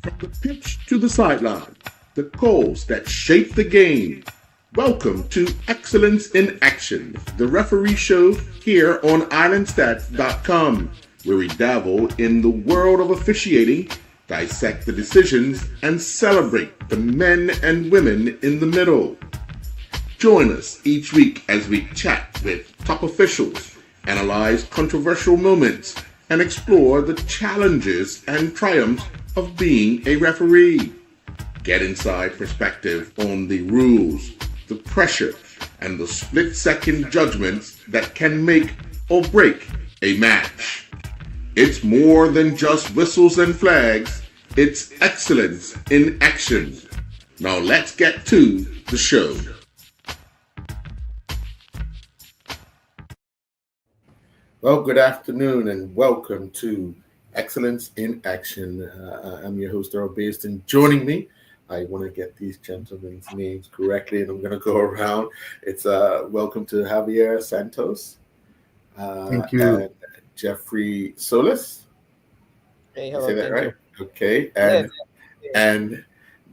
From the pitch to the sideline, the calls that shape the game. Welcome to Excellence in Action, the referee show here on islandstats.com, where we dabble in the world of officiating, dissect the decisions, and celebrate the men and women in the middle. Join us each week as we chat with top officials, analyze controversial moments, and explore the challenges and triumphs of being a referee. Get inside perspective on the rules, the pressure, and the split-second judgments that can make or break a match. It's more than just whistles and flags, it's excellence in action. Now let's get to the show. Well, good afternoon and welcome to Excellence in Action. I'm your host, Earl Based, joining me, I want to get these gentlemen's names correctly, and I'm going to go around. It's welcome to Javier Santos. Thank you. And Jeffrey Solis. Hey, Did I hello, say that thank right? you. Okay. Yes, And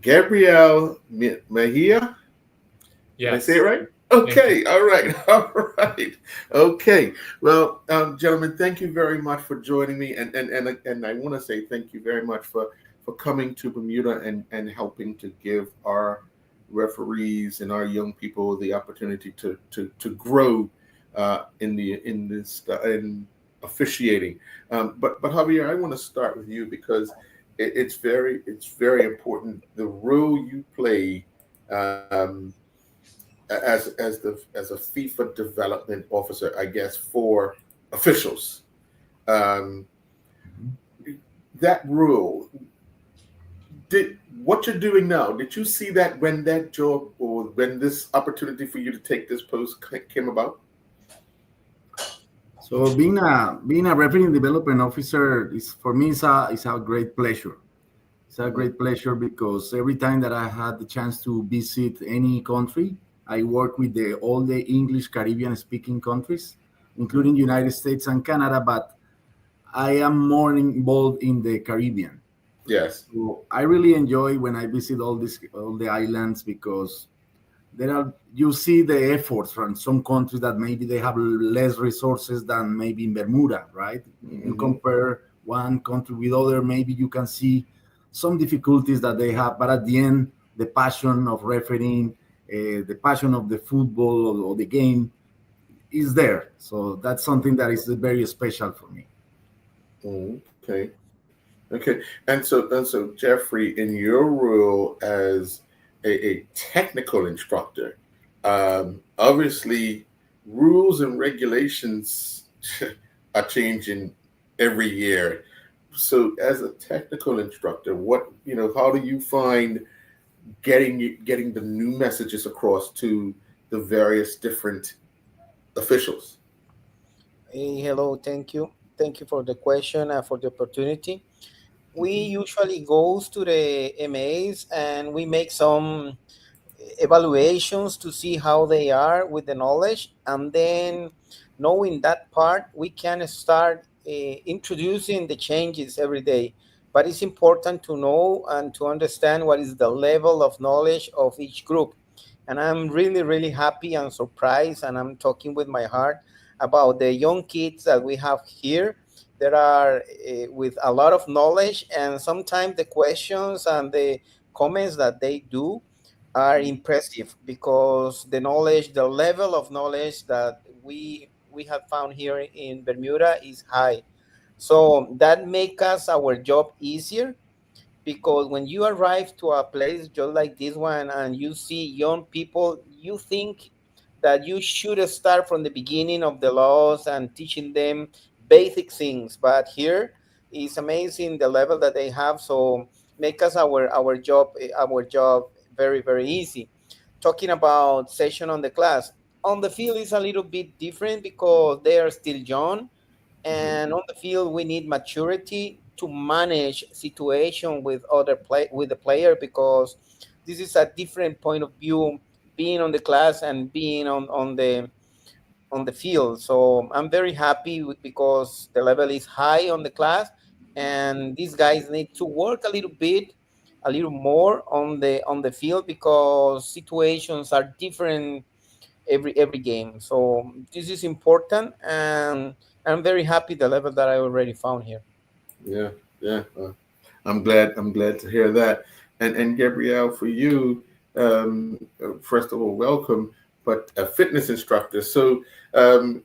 Gabriel Mejia. Did I say it right? Okay, all right, all right. Okay, well, gentlemen, thank you very much for joining me, and I want to say thank you very much for coming to Bermuda and helping to give our referees and our young people the opportunity to grow in officiating. But Javier, I want to start with you because it's very important the role you play. As a FIFA development officer, I guess, for officials. Um, that rule, what you're doing now, did you see that when that job or when this opportunity for you to take this post came about? So being a revenue development officer is for me is a great pleasure. It's a great pleasure because every time that I had the chance to visit any country, I work with all the English Caribbean speaking countries, including United States and Canada, but I am more involved in the Caribbean. Yes. So I really enjoy when I visit all the islands because you see the efforts from some countries that maybe they have less resources than maybe in Bermuda, right? If you compare one country with other, maybe you can see some difficulties that they have, but at the end, the passion of refereeing, the passion of the football or the game is there. So that's something that is very special for me. Okay. And so Jeffrey, in your role as a technical instructor, obviously rules and regulations are changing every year. So as a technical instructor, how do you find getting the new messages across to the various different officials? Hey, hello, thank you. Thank you for the question and for the opportunity. We usually goes to the MAs and we make some evaluations to see how they are with the knowledge, and then knowing that part, we can start introducing the changes every day. But it's important to know and to understand what is the level of knowledge of each group. And I'm really, really happy and surprised, and I'm talking with my heart about the young kids that we have here. There are with a lot of knowledge, and sometimes the questions and the comments that they do are impressive because the level of knowledge that we have found here in Bermuda is high. So that makes us our job easier because when you arrive to a place just like this one and you see young people, you think that you should start from the beginning of the laws and teaching them basic things. But here is amazing the level that they have. So make us our job very, very easy. Talking about session on the class, on the field is a little bit different because they are still young, and on the field we need maturity to manage situation with with the player, because this is a different point of view being on the class and being on the field. So I'm very happy because the level is high on the class, and these guys need to work a little bit a little more on the field because situations are different every game. So this is important, and I'm very happy the level that I already found here. Yeah, yeah. I'm glad. I'm glad to hear that. And Gabrielle, for you, first of all, welcome. But a fitness instructor. So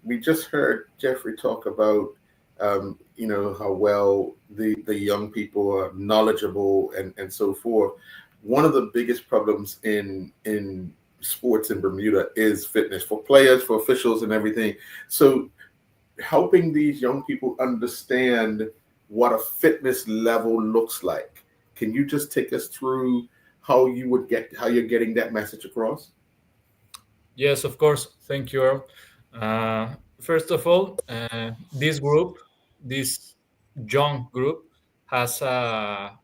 we just heard Jeffrey talk about, how well the young people are knowledgeable and so forth. One of the biggest problems in sports in Bermuda is fitness for players, for officials, and everything. So helping these young people understand what a fitness level looks like. Can you just take us through how you're getting that message across? Yes, of course. Thank you, Earl. First of all, this group, this young group, has a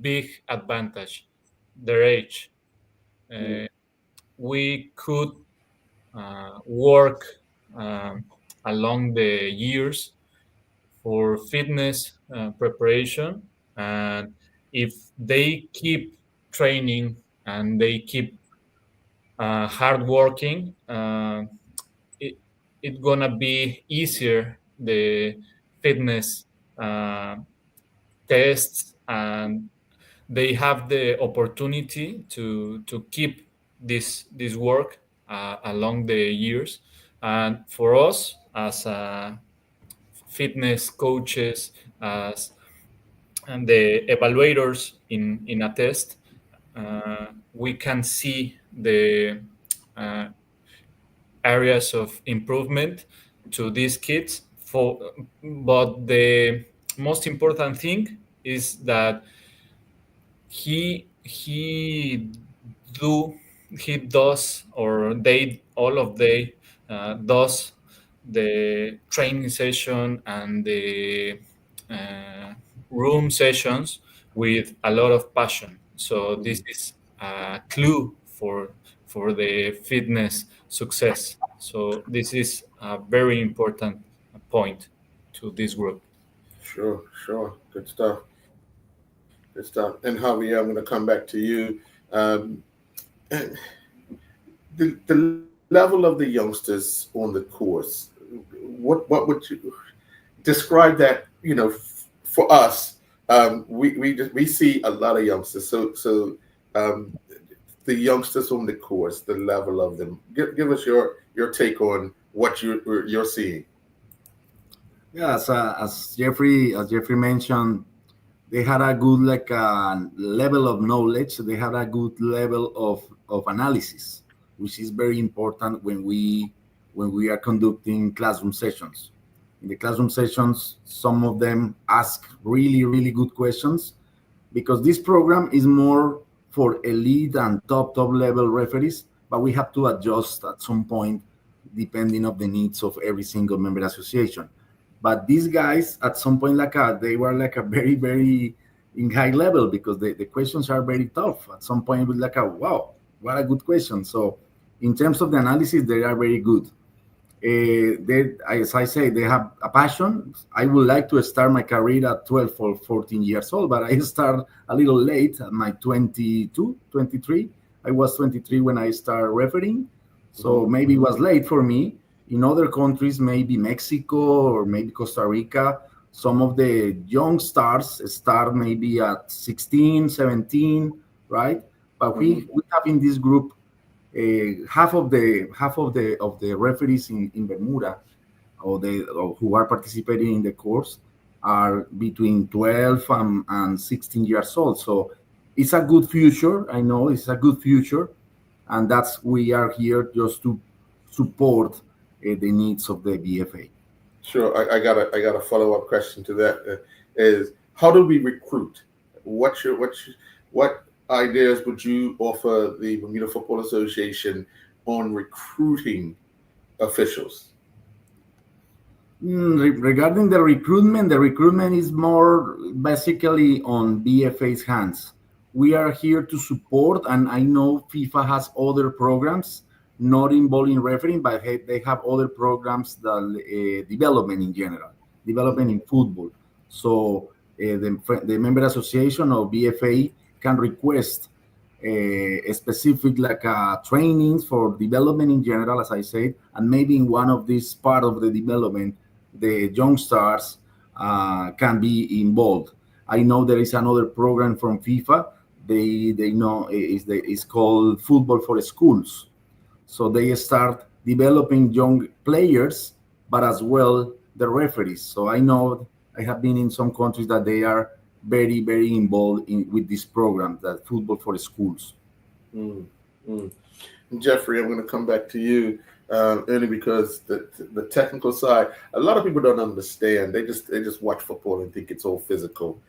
big advantage: their age. Mm, Uh, we could work um, along the years for fitness preparation, and if they keep training and they keep hard working, it it gonna be easier, the fitness uh, tests, and they have the opportunity to keep this work along the years. And for us as fitness coaches, as and the evaluators in a test, we can see the uh, areas of improvement to these kids. But the most important thing is that he do he does, or they all of they does the training session and the uh, room sessions with a lot of passion. So this mm. is a clue for the fitness success. So this is a very important point to this group. Sure, sure. Good stuff. Good stuff. And Javier, I'm going to come back to you. Um, and the level of the youngsters on the course, what would you describe that? For us, we see a lot of youngsters. So um, the youngsters on the course, the level of them. Give us your take on what you're seeing. Yeah, as Jeffrey mentioned, they had a good level of knowledge. They had a good level of analysis, which is very important when we are conducting classroom sessions. In the classroom sessions, some of them ask really good questions because this program is more for elite and top level referees, but we have to adjust at some point depending of the needs of every single member association. But these guys at some point they were like a very in high level because the questions are very tough. At some point it was like a wow, what a good question. So in terms of the analysis, they are very good. As I say, they have a passion. I would like to start my career at 12 or 14 years old, but I start a little late at my 22, 23. I was 23 when I started refereeing, so Hmm. maybe it was late for me. In other countries, maybe Mexico or maybe Costa Rica, some of the young stars start maybe at 16, 17, right? But Hmm. we have in this group half of the referees in Bermuda or who are participating in the course are between 12 and 16 years old. So it's a good future. I know it's a good future, and that's we are here just to support the needs of the BFA. Sure. I got a follow up question to that. Is how do we recruit? What ideas would you offer the Bermuda Football Association on recruiting officials? Regarding the recruitment is more basically on BFA's hands. We are here to support, and I know FIFA has other programs not involving refereeing, but they have other programs that development in general, development in football. So the member association of BFA can request a specific like trainings for development in general, as I said, and maybe in one of these part of the development, the young stars can be involved. I know there is another program from FIFA. They know is called Football for Schools. So they start developing young players, but as well the referees. So I know I have been in some countries that they are very involved with this program, that Football for Schools. Mm, mm. Jeffrey, I'm going to come back to you only because the technical side. A lot of people don't understand. They just watch football and think it's all physical,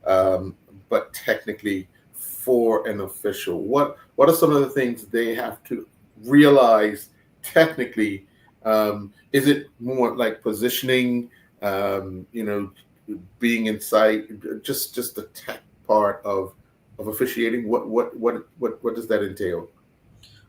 um, but technically, for an official, what are some of the things they have to realize technically? Is it more like positioning? You know, being inside, just the tech part of officiating. What does that entail?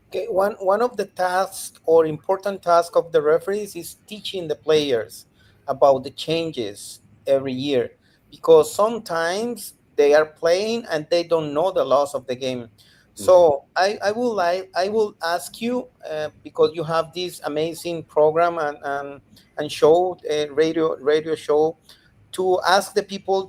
Okay, one of the tasks or important tasks of the referees is teaching the players about the changes every year, because sometimes they are playing and they don't know the laws of the game. Mhm. So I will ask you, because you have this amazing program and show, radio show, to ask the people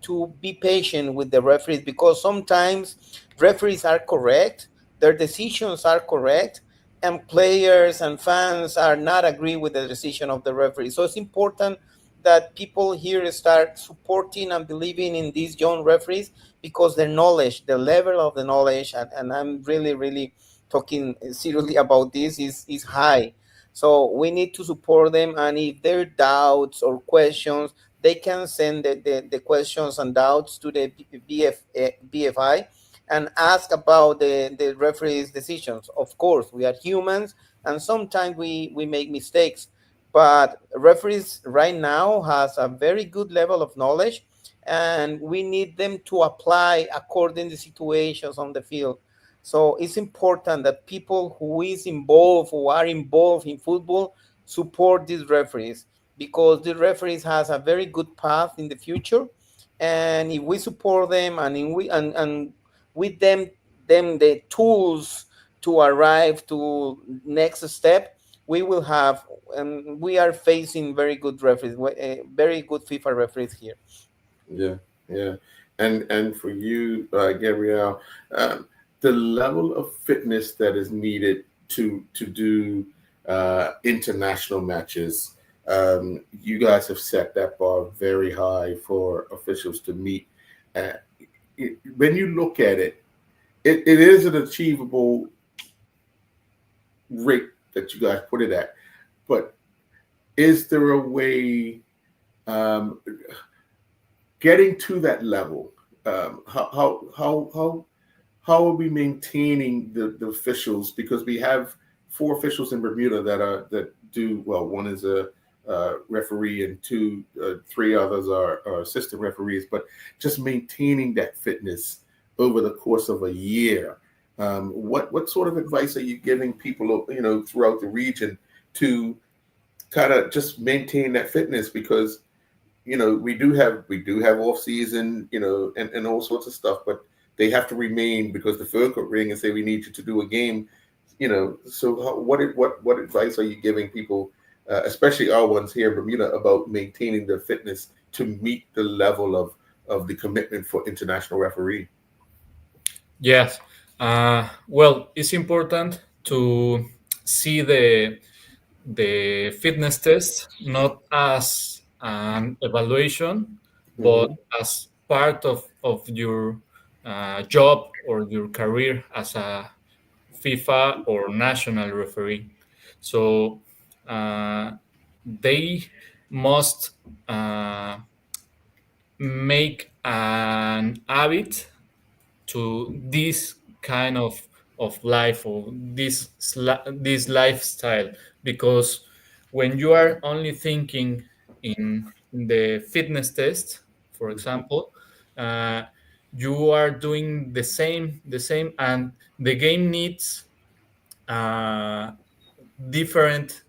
to be patient with the referees, because sometimes referees are correct, their decisions are correct, and players and fans are not agree with the decision of the referee. So it's important that people here start supporting and believing in these young referees, because their knowledge, the level of the knowledge, and I'm really talking seriously about this, is high. So we need to support them, and if there are doubts or questions, they can send the questions and doubts to the BFI and ask about the referee's decisions. Of course, we are humans, and sometimes we make mistakes, but referees right now has a very good level of knowledge, and we need them to apply according to situations on the field. So it's important that people who are involved in football, support these referees, because the referees has a very good path in the future, and if we support them, and in we and with them the tools to arrive to next step, we will have, and we are facing very good referees, very good FIFA referees here. Yeah, yeah, and for you, Gabrielle, um, the level of fitness that is needed to do international matches. You guys have set that bar very high for officials to meet. Uh, when you look at it, it is an achievable rate that you guys put it at. But is there a way um, getting to that level? How are we maintaining the officials? Because we have four officials in Bermuda that do well. One is a referee, and three others are assistant referees. But just maintaining that fitness over the course of a year. What sort of advice are you giving people, throughout the region to kind of just maintain that fitness? Because we do have off season, and all sorts of stuff, but they have to remain because the phone could ring and say we need you to do a game. So what advice are you giving people, especially our ones here in Bermuda, about maintaining their fitness to meet the level of the commitment for international referee? Yes. Well, it's important to see the fitness test not as an evaluation, but Hmm. as part of your job or your career as a FIFA or national referee. So uh, they must make an habit to this kind of life or this lifestyle, because when you are only thinking in the fitness test, for example, uh, you are doing the same, and the game needs uh, different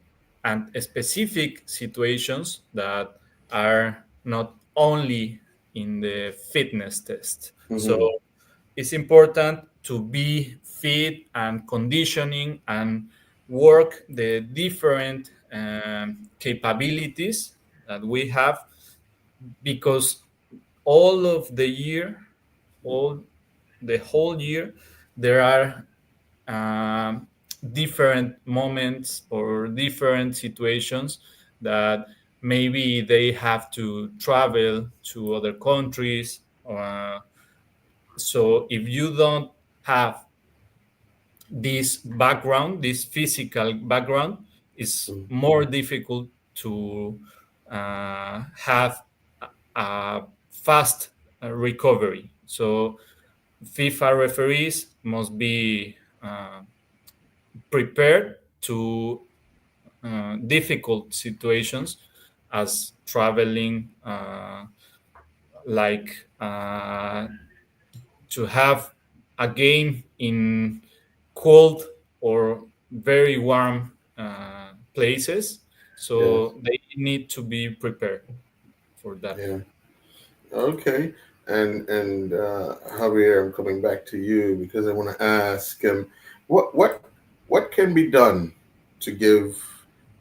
and specific situations that are not only in the fitness test. So Hmm. it's important to be fit and conditioning and work the different capabilities that we have, because all of the year, all the whole year, there are um, different moments or different situations that maybe they have to travel to other countries. So if you don't have this background, this physical background, it's more difficult to have a fast recovery. So FIFA referees must be prepared to difficult situations, as traveling, like to have a game in cold or very warm places. Yes. So they need to be prepared for that. Yeah. Okay. And Javier, I'm coming back to you because I want to ask what can be done to give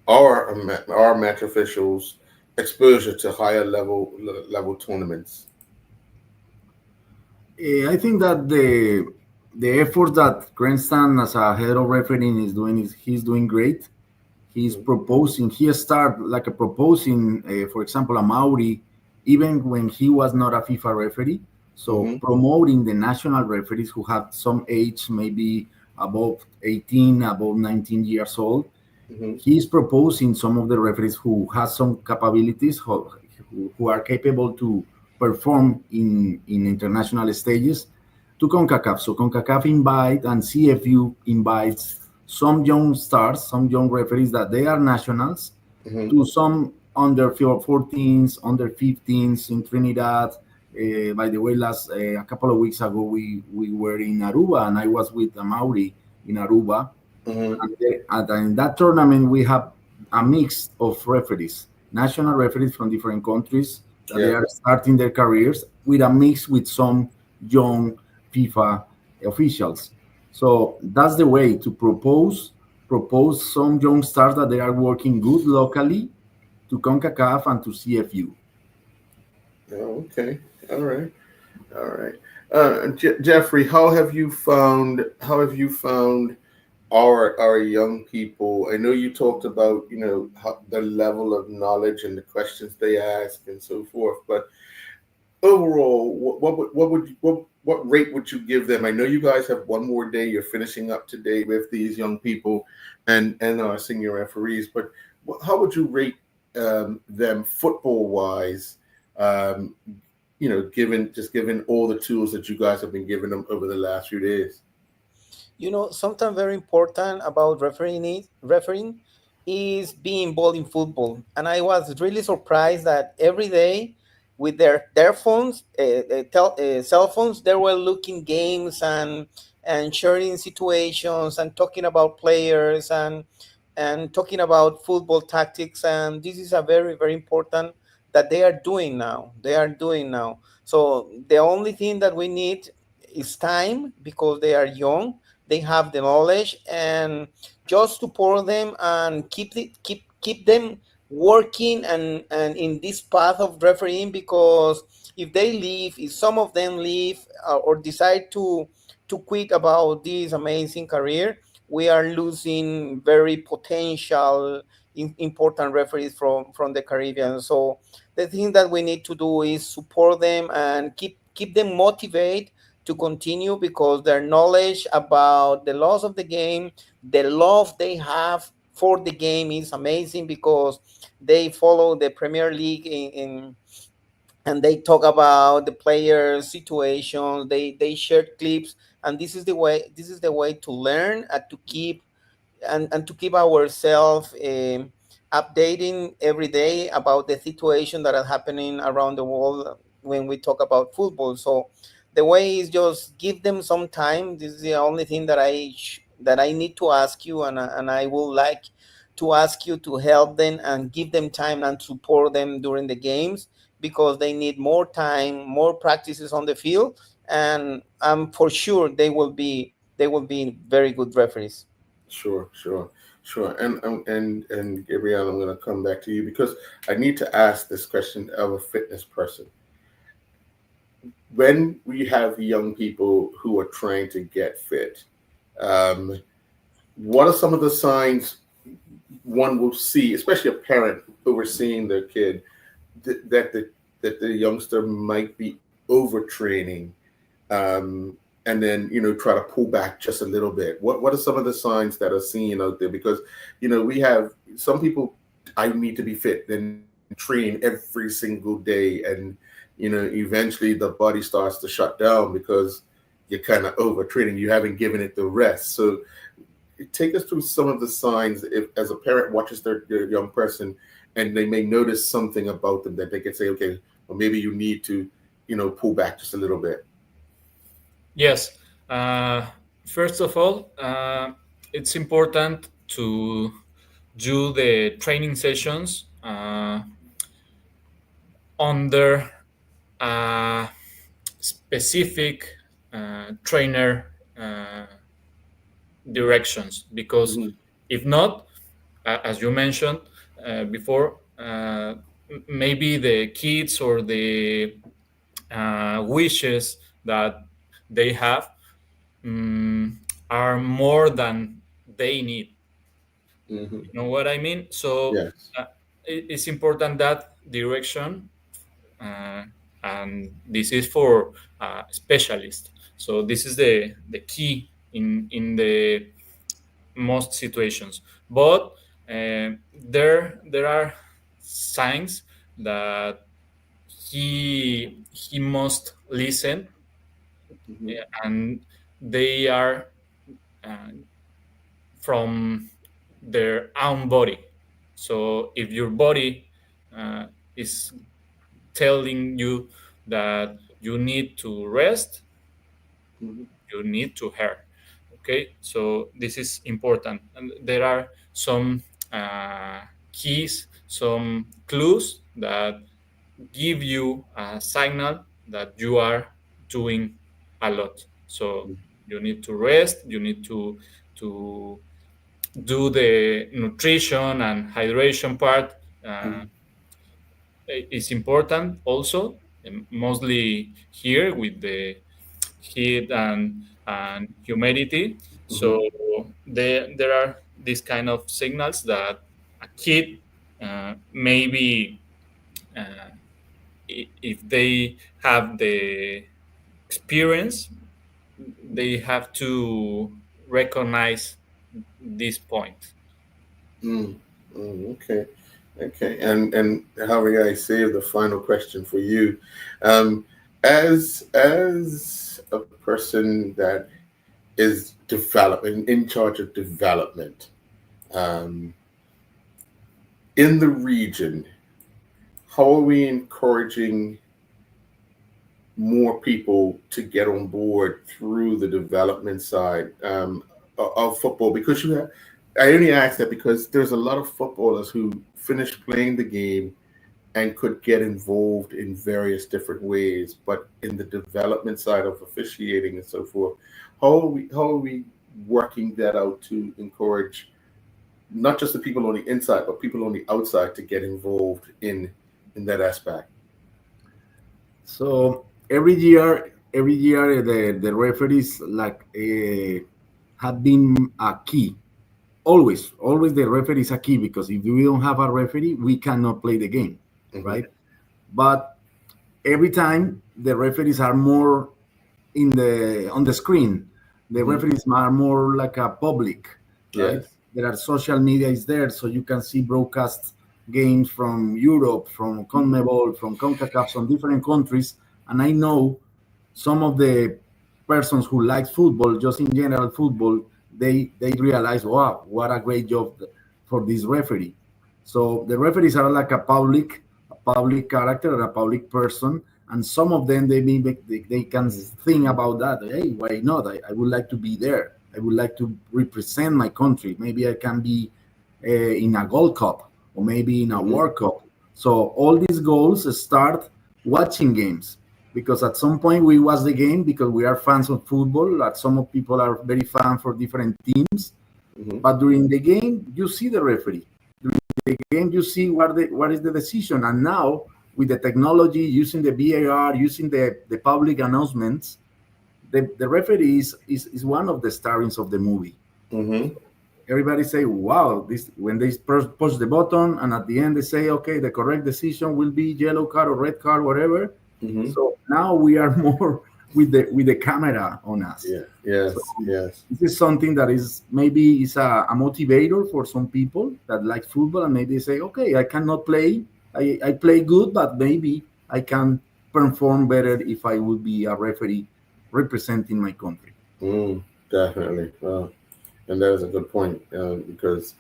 our match officials exposure to higher level tournaments. I think that the effort that Cranston as a head of refereeing is he's doing great. He's Mm-hmm. proposing. He started like a proposing, for example, a Maori, even when he was not a FIFA referee. So Mm-hmm. promoting the national referees who have some age, maybe above 18, above 19 years old. Mm-hmm. He's proposing some of the referees who has some capabilities, who are capable to perform in international stages to CONCACAF. So CONCACAF invite and CFU invites some young stars, some young referees that they are nationals Mm-hmm. to some under 14s, under 15s in Trinidad. By the way, last a couple of weeks ago, we were in Aruba, and I was with a Maori in Aruba, Mm-hmm. and in that tournament, we have a mix of referees, national referees from different countries that they Yeah. are starting their careers with a mix with some young FIFA officials. So that's the way to propose some young stars that they are working good locally to CONCACAF and to CFU. Oh, okay. All right. All right. Jeffrey, how have you found our young people? I know you talked about the level of knowledge and the questions they ask and so forth, but overall, what rate would you give them? I know you guys have one more day. You're finishing up today with these young people and our senior referees, but how would you rate them football wise? Um, given all the tools that you guys have been giving them over the last few days. Something very important about refereeing is being involved in football. And I was really surprised that every day with their phones, cell phones, they were looking games and sharing situations and talking about players and talking about football tactics. And this is a very, very important that they are doing now. They are doing now. So the only thing that we need is time because they are young, they have the knowledge, and just support them and keep them working and in this path of refereeing, because if they leave, if some of them leave or decide to quit about this amazing career, we are losing very potential important referees from the Caribbean. So the thing that we need to do is support them and keep them motivated to continue, because their knowledge about the laws of the game, the love they have for the game is amazing, because they follow the Premier League in and they talk about the players situations, they share clips, and this is the way to learn and to keep ourselves updating every day about the situation that are happening around the world when we talk about football. So the way is just give them some time. This is the only thing that I need to ask you, and I would like to ask you to help them and give them time and support them during the games, because they need more time, more practices on the field, and I'm for sure they will be very good referees. Sure, sure, sure. And Gabrielle, I'm going to come back to you because I need to ask this question of a fitness person. When we have young people who are trying to get fit, um, what are some of the signs one will see, especially a parent overseeing their kid, that the youngster might be overtraining, and then try to pull back just a little bit. What are some of the signs that are seen out there? Because we have some people. I need to be fit, then train every single day, and eventually the body starts to shut down because you're kind of overtraining. You haven't given it the rest. So take us through some of the signs if as a parent watches their young person and they may notice something about them that they can say, okay, well, maybe you need to pull back just a little bit. Yes. First of all, it's important to do the training sessions under a specific trainer directions, because Mm-hmm. if not, as you mentioned before, maybe the kids or the wishes that they have are more than they need. Mm-hmm. You know what I mean? So Yes. it's important that direction, uh, and this is for specialists. So this is the key in the most situations. But there are signs that he must listen, Mm-hmm. and they are uh, from their own body. So if your body uh, is telling you that you need to rest, Mm-hmm. you need to hear. Okay, so this is important, and there are some keys, some clues that give you a signal that you are doing a lot. So you need to rest, you need to do the nutrition and hydration part. uh, Mm-hmm. is important also, mostly here with the heat and humidity. Mm-hmm. So there are these kind of signals that a kid maybe uh, if they have the experience, they have to recognize this point. Mm. Mm, okay. Okay. And Harry, I save the final question for you. Um, as a person that is developing in charge of development um, in the region, how are we encouraging more people to get on board through the development side of football? Because I only ask that because there's a lot of footballers who finish playing the game and could get involved in various different ways, but in the development side of officiating and so forth, how are we working that out to encourage not just the people on the inside, but people on the outside to get involved in that aspect? So every year the referees have been a key. Always the referee is a key, because if we don't have a referee, we cannot play the game, Hmm. right? But every time the referees are more in the on the screen, the Hmm. referees are more like a public, right? Yes. There are social media is there, so you can see broadcast games from Europe, from CONMEBOL, from CONCACAF, from different countries. And I know some of the persons who like football, just in general football, they realize, wow, what a great job for this referee. So the referees are like a public character or a public person, and some of them they can think about that. Hey, why not? I would like to be there. I would like to represent my country. Maybe I can be in a Gold Cup or maybe in a Hmm. World Cup. So all these goals start watching games, because at some point we watch the game because we are fans of football. Like some of people are very fan for different teams, Hmm. but during the game you see the referee. During the game you see what is the decision. And now with the technology, using the VAR, using the public announcements, the referee is one of the starings of the movie. Hmm. Everybody say, wow, this when they push the button, and at the end they say, okay, the correct decision will be yellow card or red card, whatever. Hmm. So now we are more with the camera on us. Yeah. So Yes. Yes. this is something that is maybe is a motivator for some people that like football, and maybe they say, okay, I cannot play, I play good, but maybe I can perform better if I would be a referee representing my country. Mm, definitely. And that is a good point, because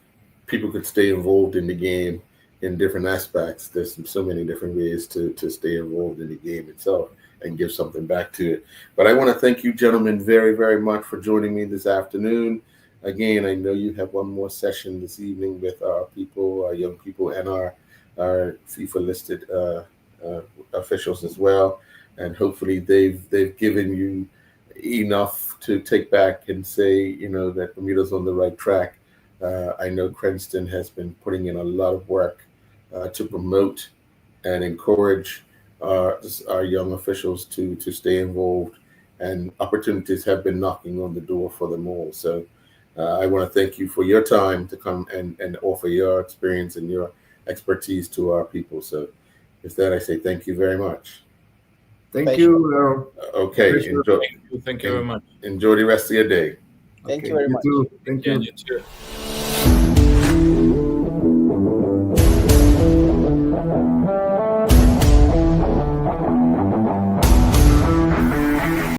people could stay involved in the game in different aspects. There's so many different ways to stay involved in the game itself and give something back to it. But I want to thank you, gentlemen, very, very much for joining me this afternoon. Again, I know you have one more session this evening with our people, our young people, and our FIFA listed officials as well. And hopefully, they've given you enough to take back and say, that Bermuda's on the right track. I know Cranston has been putting in a lot of work to promote and encourage our young officials to stay involved, and opportunities have been knocking on the door for them all. So I want to thank you for your time to come and offer your experience and your expertise to our people. So with that, I say thank you very much. Thank Pleasure. you. Okay, Pleasure. enjoy. Thank you very much. Enjoy the rest of your day. Thank Okay, you very you much. too. Thank Yeah, you. you too.